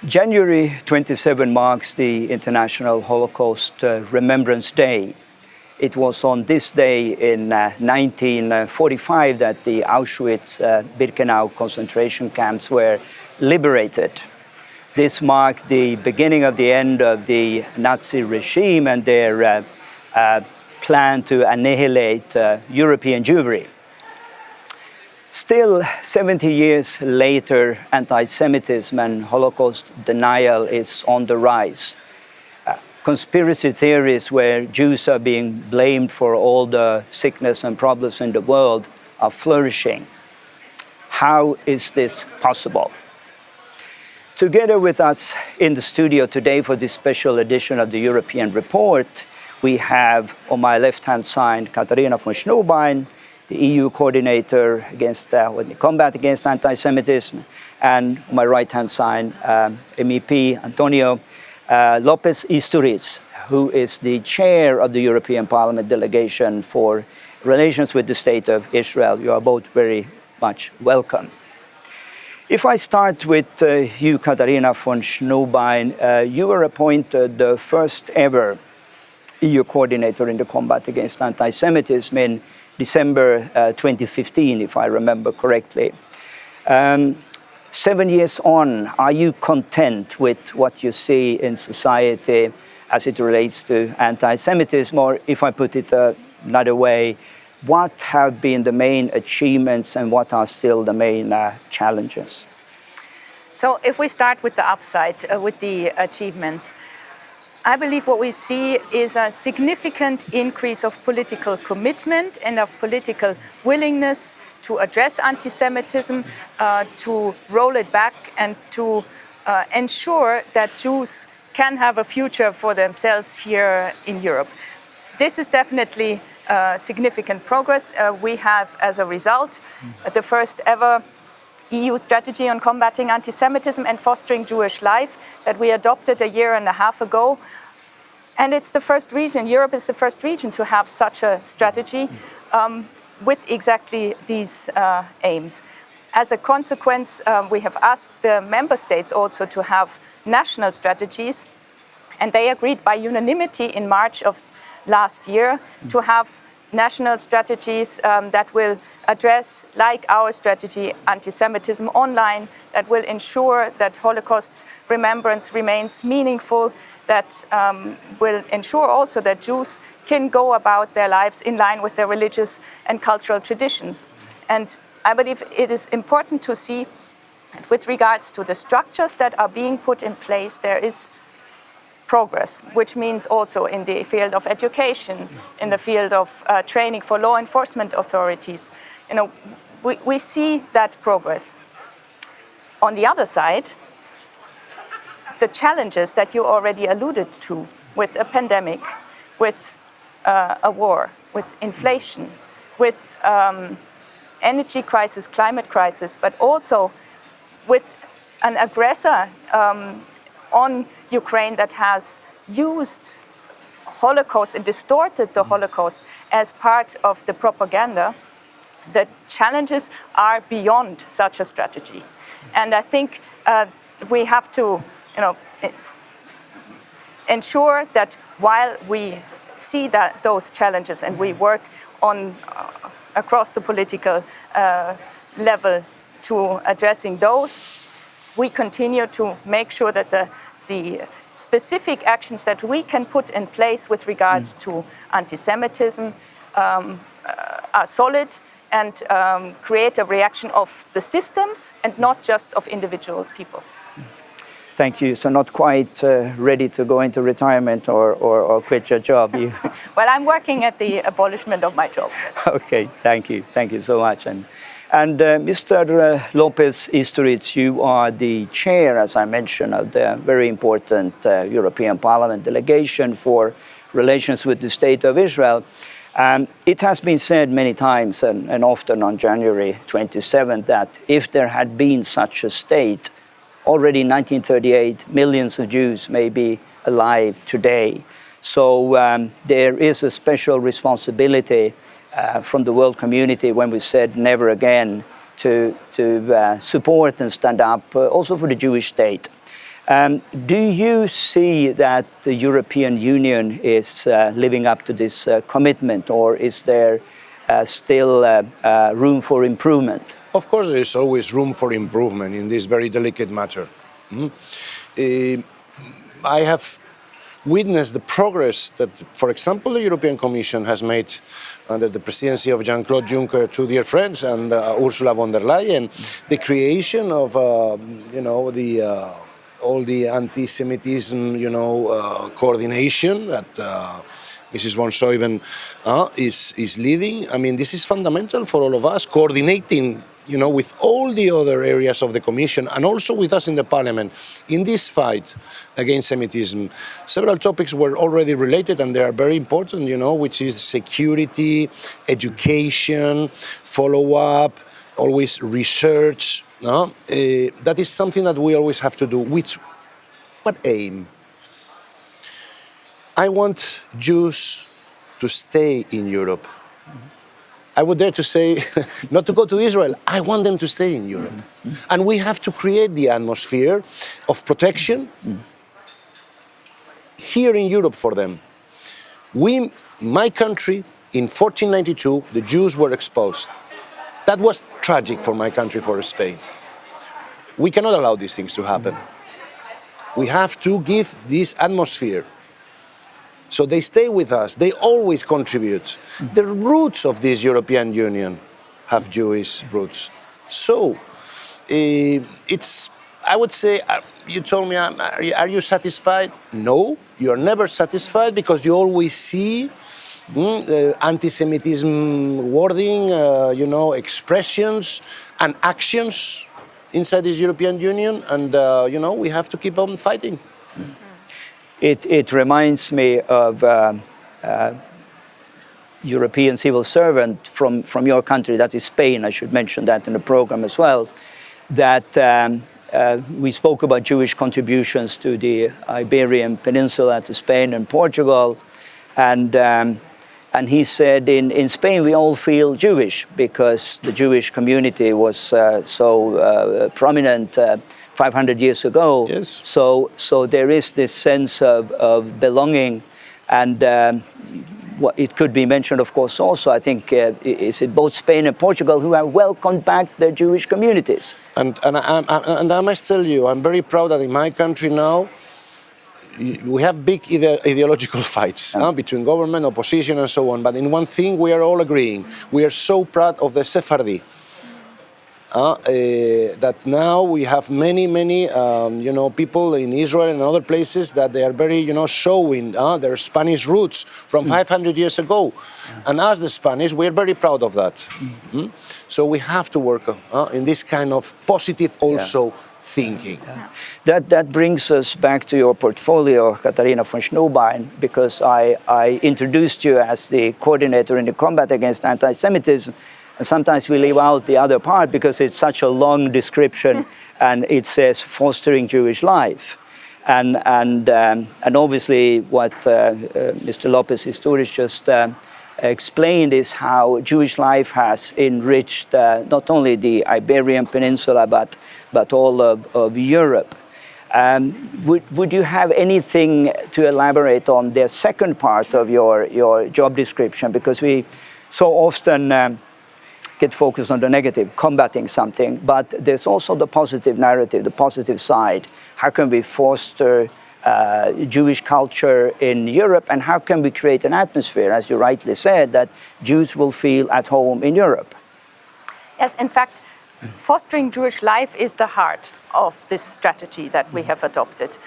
January 27 marks the International Holocaust Remembrance Day. It was on this day in 1945 that the Auschwitz-Birkenau concentration camps were liberated. This marked the beginning of the end of the Nazi regime and their plan to annihilate European Jewry. Still, 70 years later, anti-Semitism and Holocaust denial is on the rise. Conspiracy theories where Jews are being blamed for all the sickness and problems in the world are flourishing. How is this possible? Together with us in the studio today for this special edition of the European Report, we have on my left-hand side Katharina von Schnurbein, the EU coordinator against the combat against anti-Semitism, and on my right-hand side, MEP Antonio López-Istúriz, who is the chair of the European Parliament Delegation for Relations with the State of Israel. You are both very much welcome. If I start with you, Katharina von Schnurbein, you were appointed the first ever EU coordinator in the combat against anti-Semitism in December 2015, if I remember correctly. 7 years on, are you content with what you see in society as it relates to anti-Semitism? Or if I put it another way, what have been the main achievements and what are still the main challenges? So if we start with the upside, with the achievements, I believe what we see is a significant increase of political commitment and of political willingness to address anti-Semitism, to roll it back and to ensure that Jews can have a future for themselves here in Europe. This is definitely significant progress. We have, as a result, the first ever EU strategy on combating anti-Semitism and fostering Jewish life that we adopted a year and a half ago. And it's the first region, Europe is the first region to have such a strategy with exactly these aims. As a consequence, we have asked the member states also to have national strategies, and they agreed by unanimity in March of last year to have national strategies that will address, like our strategy, anti-Semitism online, that will ensure that Holocaust remembrance remains meaningful, that will ensure also that Jews can go about their lives in line with their religious and cultural traditions. And I believe it is important to see that with regards to the structures that are being put in place, there is progress, which means also in the field of education, in the field of training for law enforcement authorities. You know, we see that progress. On the other side, the challenges that you already alluded to, with a pandemic, with a war, with inflation, with energy crisis, climate crisis, but also with an aggressor on Ukraine that has used Holocaust and distorted the Holocaust as part of the propaganda, the challenges are beyond such a strategy. And I think we have to, ensure that while we see that those challenges and we work on across the political level to addressing those, we continue to make sure that the specific actions that we can put in place with regards to anti-Semitism are solid and create a reaction of the systems and not just of individual people. Thank you. So not quite ready to go into retirement or quit your job? Well, I'm working at the abolishment of my job. Yes. Okay, thank you. Thank you so much. And Mr. López-Istúriz, you are the chair, as I mentioned, of the very important European Parliament Delegation for Relations with the State of Israel. It has been said many times and often on January 27th that if there had been such a state, already in 1938, millions of Jews may be alive today. So there is a special responsibility from the world community when we said never again to support and stand up also for the Jewish state. Do you see that the European Union is living up to this commitment, or is there still room for improvement? Of course, there is always room for improvement in this very delicate matter. I have witnessed the progress that, for example, the European Commission has made under the presidency of Jean-Claude Juncker, two dear friends, and Ursula von der Leyen, the creation of, all the anti-Semitism, coordination that Mrs. von Schnurbein is leading. I mean, this is fundamental for all of us, coordinating, with all the other areas of the Commission and also with us in the Parliament in this fight against Semitism. Several topics were already related and they are very important, which is security, education, follow-up, always research. That is something that we always have to do. What aim? I want Jews to stay in Europe. I would dare to say, not to go to Israel, I want them to stay in Europe. And we have to create the atmosphere of protection here in Europe for them. My country, in 1492, the Jews were exposed. That was tragic for my country, for Spain. We cannot allow these things to happen. We have to give this atmosphere. So they stay with us, they always contribute. The roots of this European Union have Jewish roots. So, I would say, you told me, are you satisfied? No, you're never satisfied because you always see anti-Semitism wording, expressions and actions inside this European Union, and, we have to keep on fighting. It reminds me of European civil servant from your country, that is Spain. I should mention that in the program as well, that we spoke about Jewish contributions to the Iberian Peninsula, to Spain and Portugal, and he said in Spain we all feel Jewish because the Jewish community was so prominent 500 years ago. Yes. So there is this sense of belonging, and it could be mentioned, of course, also, I think, is it both Spain and Portugal who have welcomed back their Jewish communities. And I must tell you, I'm very proud that in my country now, we have big ideological fights between government, opposition, and so on. But in one thing, we are all agreeing. We are so proud of the Sephardi. That now we have many, people in Israel and other places that they are very, showing their Spanish roots from 500 years ago. And as the Spanish, we are very proud of that. So we have to work in this kind of positive also thinking. That brings us back to your portfolio, Katharina von Schnurbein, because I introduced you as the coordinator in the combat against anti-Semitism. And sometimes we leave out the other part because it's such a long description, and it says fostering Jewish life, and obviously what Mr. López-Istúriz just explained is how Jewish life has enriched not only the Iberian Peninsula but all of Europe. Would you have anything to elaborate on the second part of your job description, because we so often get focused on the negative, combating something, but there's also the positive narrative, the positive side. How can we foster Jewish culture in Europe, and how can we create an atmosphere, as you rightly said, that Jews will feel at home in Europe? Yes, in fact, fostering Jewish life is the heart of this strategy that we have adopted.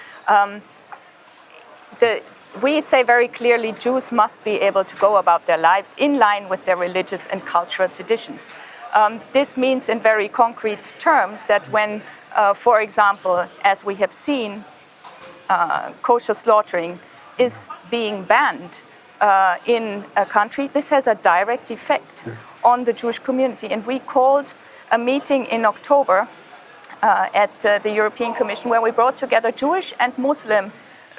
We say very clearly Jews must be able to go about their lives in line with their religious and cultural traditions. This means in very concrete terms that when, for example, as we have seen, kosher slaughtering is being banned in a country, this has a direct effect on the Jewish community. And we called a meeting in October at the European Commission where we brought together Jewish and Muslim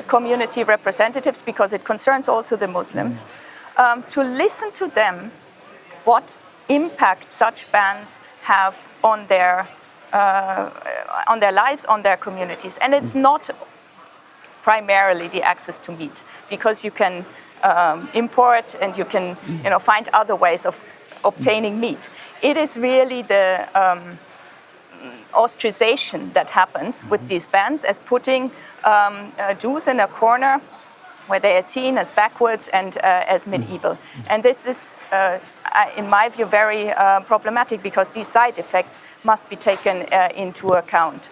community representatives, because it concerns also the Muslims, to listen to them what impact such bans have on their on their lives, on their communities. And it's not primarily the access to meat, because you can import and you can find other ways of obtaining meat. It is really the ostracization that happens with these bans as putting Jews in a corner where they are seen as backwards and as medieval. And this is, in my view, very problematic, because these side effects must be taken into account.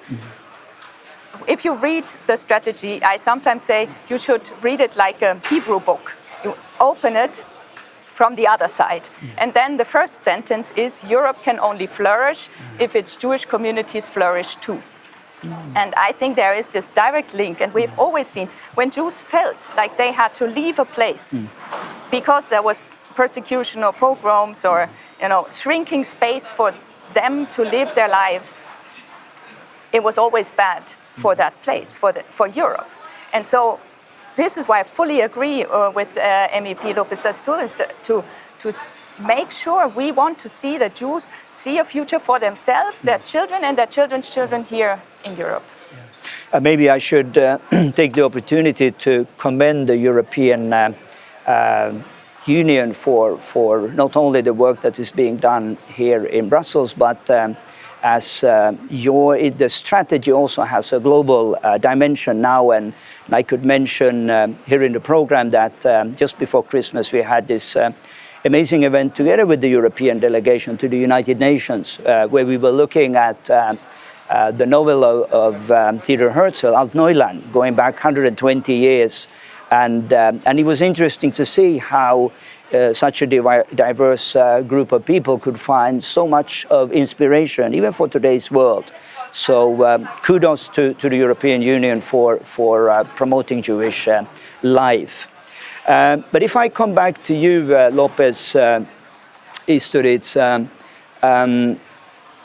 If you read the strategy, I sometimes say you should read it like a Hebrew book. You open it from the other side. And then the first sentence is, Europe can only flourish if its Jewish communities flourish too. And I think there is this direct link, and we've always seen when Jews felt like they had to leave a place because there was persecution or pogroms or shrinking space for them to live their lives, it was always bad for that place, for Europe. And so this is why I fully agree with MEP López-Istúriz to make sure we want to see the Jews see a future for themselves, their children, and their children's children here in Europe. Maybe I should take the opportunity to commend the European Union for not only the work that is being done here in Brussels, but as the strategy also has a global dimension now. And I could mention here in the program that just before Christmas we had this amazing event together with the European delegation to the United Nations, where we were looking at the novel of Theodor Herzl, Alt Neuland, going back 120 years. And it was interesting to see how such a diverse group of people could find so much of inspiration, even for today's world. So kudos to the European Union for promoting Jewish life. But if I come back to you, López-Istúriz,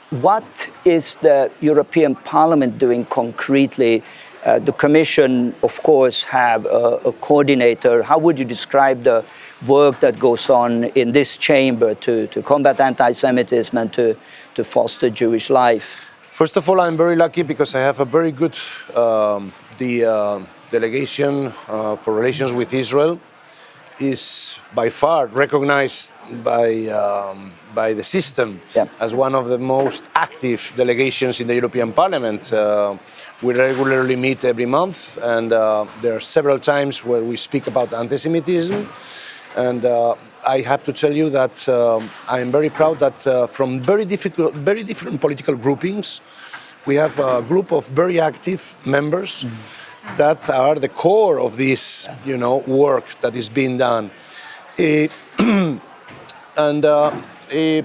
what is the European Parliament doing concretely? The Commission, of course, have a coordinator. How would you describe the work that goes on in this chamber to combat anti-Semitism and to foster Jewish life? First of all, I'm very lucky because I have a very good delegation for relations with Israel. Is by far recognized by the system as one of the most active delegations in the European Parliament. We regularly meet every month, and there are several times where we speak about anti-Semitism. And I have to tell you that I am very proud that from very different political groupings, we have a group of very active members that are the core of this, work that is being done.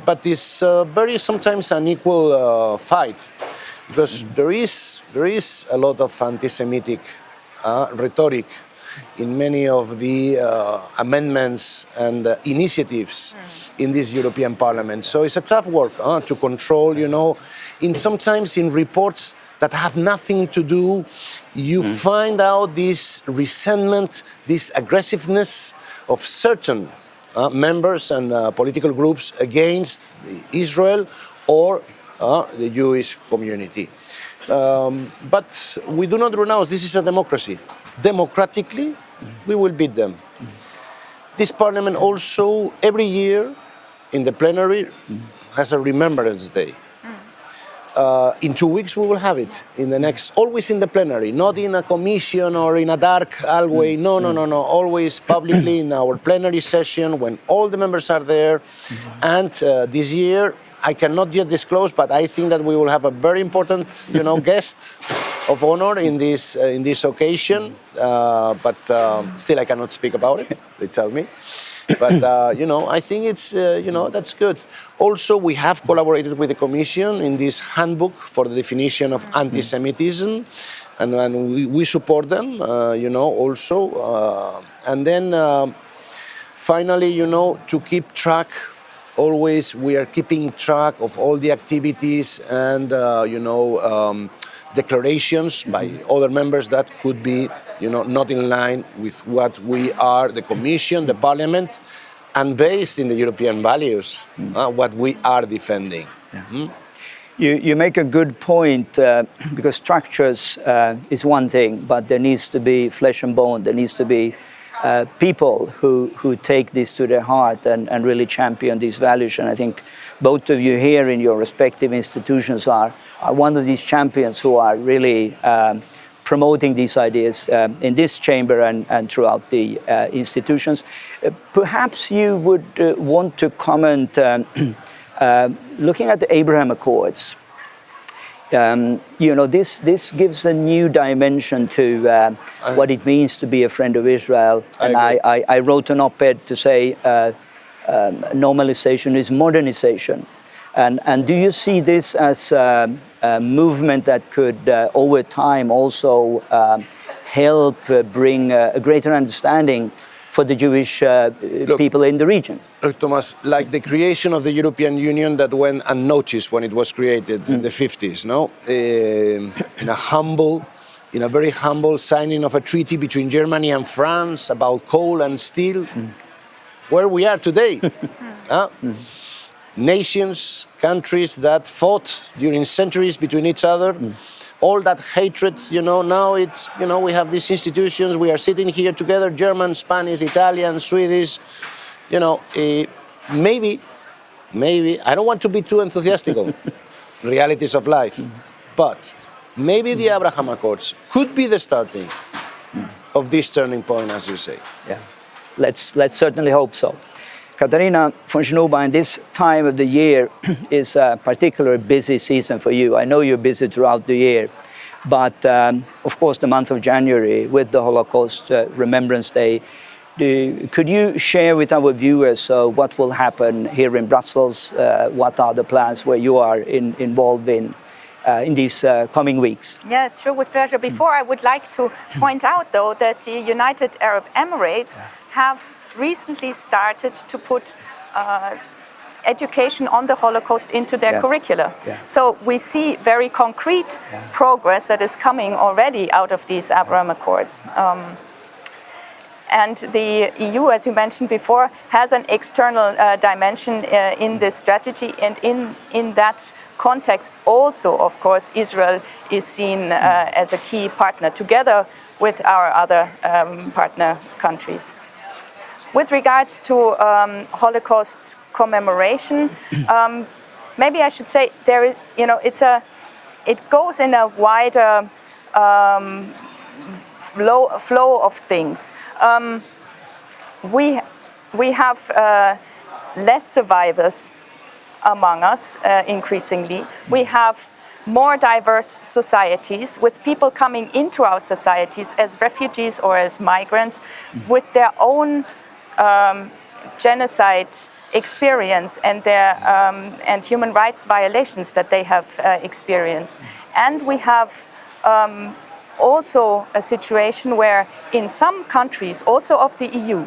But it's very sometimes an equal fight, because there is a lot of anti-Semitic rhetoric in many of the amendments and initiatives in this European Parliament. So it's a tough work to control, sometimes in reports that have nothing to do, you find out this resentment, this aggressiveness of certain members and political groups against Israel or the Jewish community. But we do not renounce, this is a democracy. Democratically, we will beat them. This parliament also, every year in the plenary, has a Remembrance Day. In 2 weeks we will have it always in the plenary, not in a commission or in a dark hallway. No. Always publicly in our plenary session when all the members are there. And this year, I cannot yet disclose, but I think that we will have a very important, guest of honor in this occasion. But still, I cannot speak about it. They tell me. But, I think it's, that's good. Also, we have collaborated with the Commission in this handbook for the definition of anti-Semitism, and we support them, also. And then, finally, to keep track, always we are keeping track of all the activities and, declarations by other members that could be, not in line with what we are, the Commission, the Parliament, and based in the European values, what we are defending. You make a good point, because structures is one thing, but there needs to be flesh and bone. There needs to be people who take this to their heart and really champion these values. And I think both of you here in your respective institutions are one of these champions who are really promoting these ideas in this chamber and throughout the institutions. Perhaps you would want to comment, looking at the Abraham Accords. This gives a new dimension to what it means to be a friend of Israel. And I wrote an op-ed to say normalization is modernization. And do you see this as a movement that could, over time, also help bring a greater understanding for the Jewish people in the region? Look, Tomas, like the creation of the European Union that went unnoticed when it was created in the 50s, no? In a very humble signing of a treaty between Germany and France about coal and steel, where we are today. Nations, countries that fought during centuries between each other, all that hatred, now it's, we have these institutions, we are sitting here together, German, Spanish, Italian, Swedish, maybe, I don't want to be too enthusiastic on realities of life, but maybe the Abraham Accords could be the starting of this turning point, as you say. Yeah, let's certainly hope so. Katharina von Schnurbein, this time of the year is a particularly busy season for you. I know you're busy throughout the year, but of course the month of January with the Holocaust Remembrance Day, could you share with our viewers what will happen here in Brussels? What are the plans where you are involved in these coming weeks? Yes, sure, with pleasure. Before, I would like to point out, though, that the United Arab Emirates have recently started to put education on the Holocaust into their curricula. So we see very concrete progress that is coming already out of these Abraham Accords. And the EU, as you mentioned before, has an external dimension in this strategy, and in that context also, of course, Israel is seen as a key partner together with our other partner countries. With regards to Holocaust commemoration, maybe I should say there is, it goes in a wider flow of things. We have less survivors among us, increasingly. We have more diverse societies with people coming into our societies as refugees or as migrants with their own genocide experience and their and human rights violations that they have experienced. And we have also a situation where in some countries, also of the EU,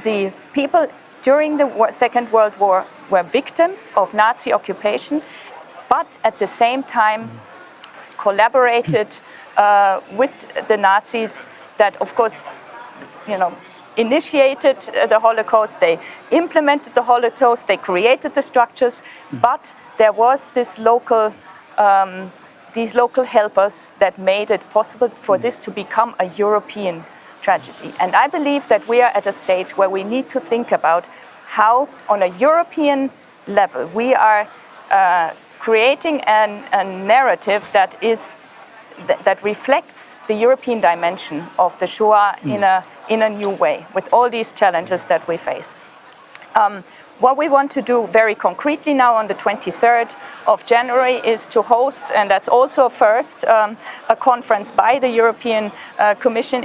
the people during the Second World War were victims of Nazi occupation, but at the same time collaborated with the Nazis that, of course, initiated the Holocaust, they implemented the Holocaust, they created the structures, but there was this local, these local helpers that made it possible for this to become a European tragedy. And I believe that we are at a stage where we need to think about how, on a European level, we are creating a narrative that reflects the European dimension of the Shoah in a new way, with all these challenges that we face. What we want to do very concretely now on the 23rd of January is to host, and that's also a first, a conference by the European Commission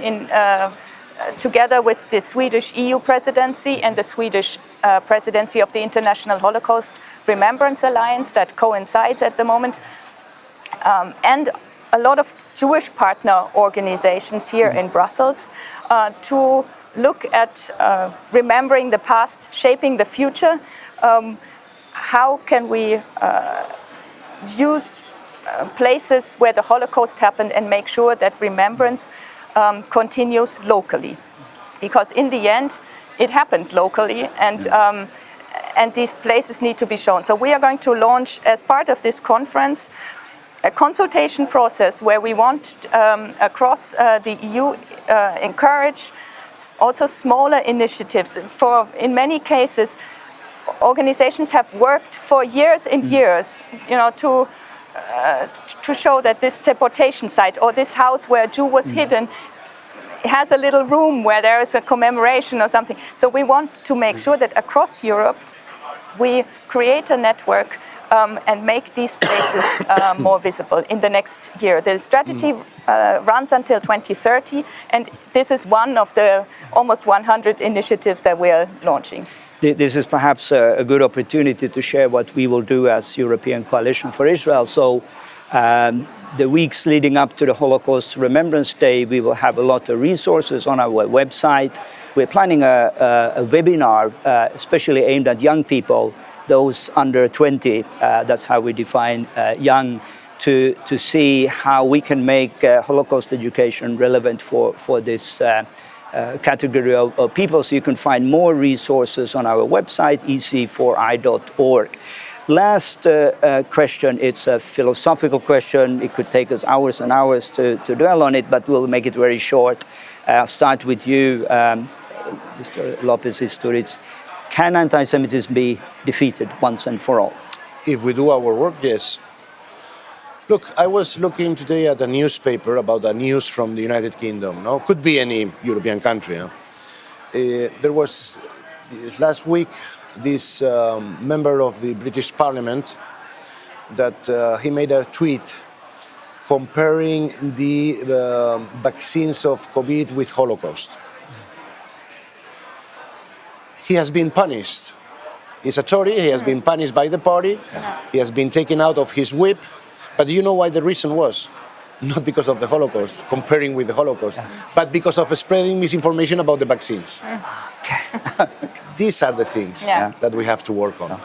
together with the Swedish EU presidency and the Swedish presidency of the International Holocaust Remembrance Alliance that coincides at the moment, and a lot of Jewish partner organizations here in Brussels to look at remembering the past, shaping the future. How can we use places where the Holocaust happened and make sure that remembrance continues locally? Because in the end, it happened locally, and and these places need to be shown. So we are going to launch, as part of this conference, a consultation process where we want across the EU encourage also smaller initiatives. In many cases, organizations have worked for years and years, to show that this deportation site or this house where a Jew was hidden has a little room where there is a commemoration or something. So we want to make sure that across Europe we create a network and make these places more visible in the next year. The strategy runs until 2030, and this is one of the almost 100 initiatives that we are launching. This is perhaps a good opportunity to share what we will do as European Coalition for Israel. So the weeks leading up to the Holocaust Remembrance Day, we will have a lot of resources on our website. We're planning a webinar especially aimed at young people, those under 20, that's how we define young, to see how we can make Holocaust education relevant for this category of people. So you can find more resources on our website, ec4i.org. Last question, it's a philosophical question. It could take us hours and hours to dwell on it, but we'll make it very short. I'll start with you, Mr. López-Istúriz. Can anti-Semitism be defeated once and for all? If we do our work, yes. Look, I was looking today at a newspaper about the news from the United Kingdom. No, could be any European country. There was last week this member of the British Parliament that he made a tweet comparing the vaccines of COVID with Holocaust. He has been punished. He's a Tory, he has been punished by the party, he has been taken out of his whip. But do you know why the reason was? Not because of the Holocaust, comparing with the Holocaust, but because of spreading misinformation about the vaccines. Okay. These are the things that we have to work on.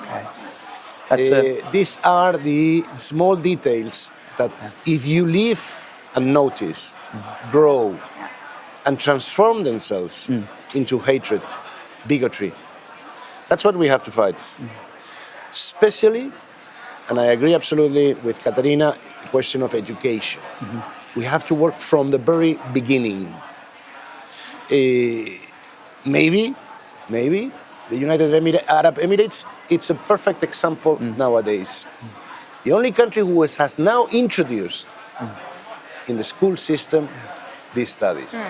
Okay. These are the small details that if you leave unnoticed, grow, and transform themselves into hatred, bigotry. That's what we have to fight. Especially, and I agree absolutely with Katharina, the question of education. We have to work from the very beginning. Maybe the United Arab Emirates, it's a perfect example nowadays. The only country who has now introduced in the school system these studies.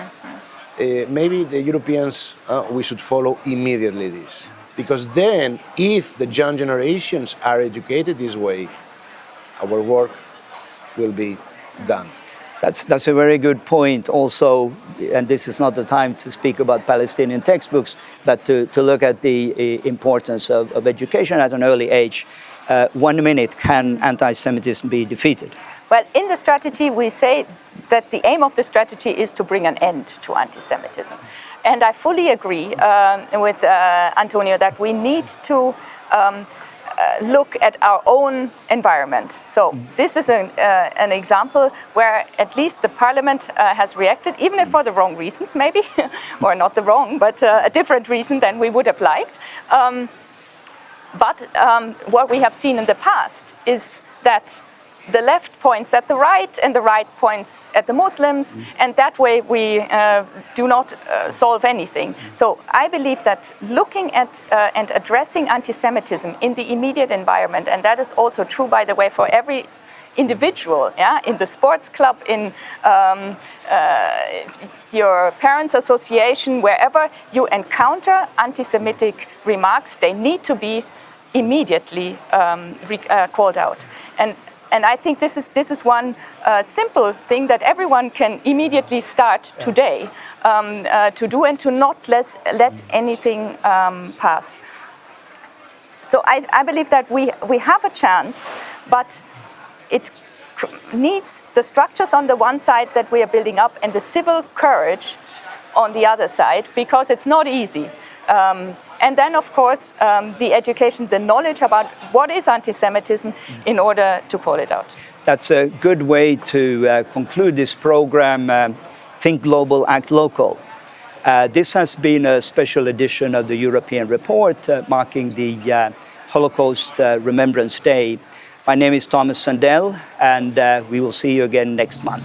Maybe the Europeans, we should follow immediately this. Because then, if the young generations are educated this way, our work will be done. That's a very good point also, and this is not the time to speak about Palestinian textbooks, but to look at the importance of education at an early age. 1 minute, can anti-Semitism be defeated? Well, in the strategy, we say that the aim of the strategy is to bring an end to anti-Semitism. And I fully agree with Antonio that we need to look at our own environment. So this is an example where at least the parliament has reacted, even if for the wrong reasons maybe, or not the wrong, but a different reason than we would have liked. But what we have seen in the past is that the left points at the right and the right points at the Muslims, and that way we do not solve anything. So I believe that looking at and addressing anti-Semitism in the immediate environment, and that is also true, by the way, for every individual, in the sports club, in your parents' association, wherever you encounter anti-Semitic remarks, they need to be immediately called out. And I think this is one simple thing that everyone can immediately start today to do, and to not let anything pass. So I believe that we have a chance, but it needs the structures on the one side that we are building up and the civil courage on the other side, because it's not easy. And then, of course, the education, the knowledge about what is anti-Semitism in order to call it out. That's a good way to conclude this program. Think Global, Act Local. This has been a special edition of the European Report marking the Holocaust Remembrance Day. My name is Thomas Sandell, and we will see you again next month.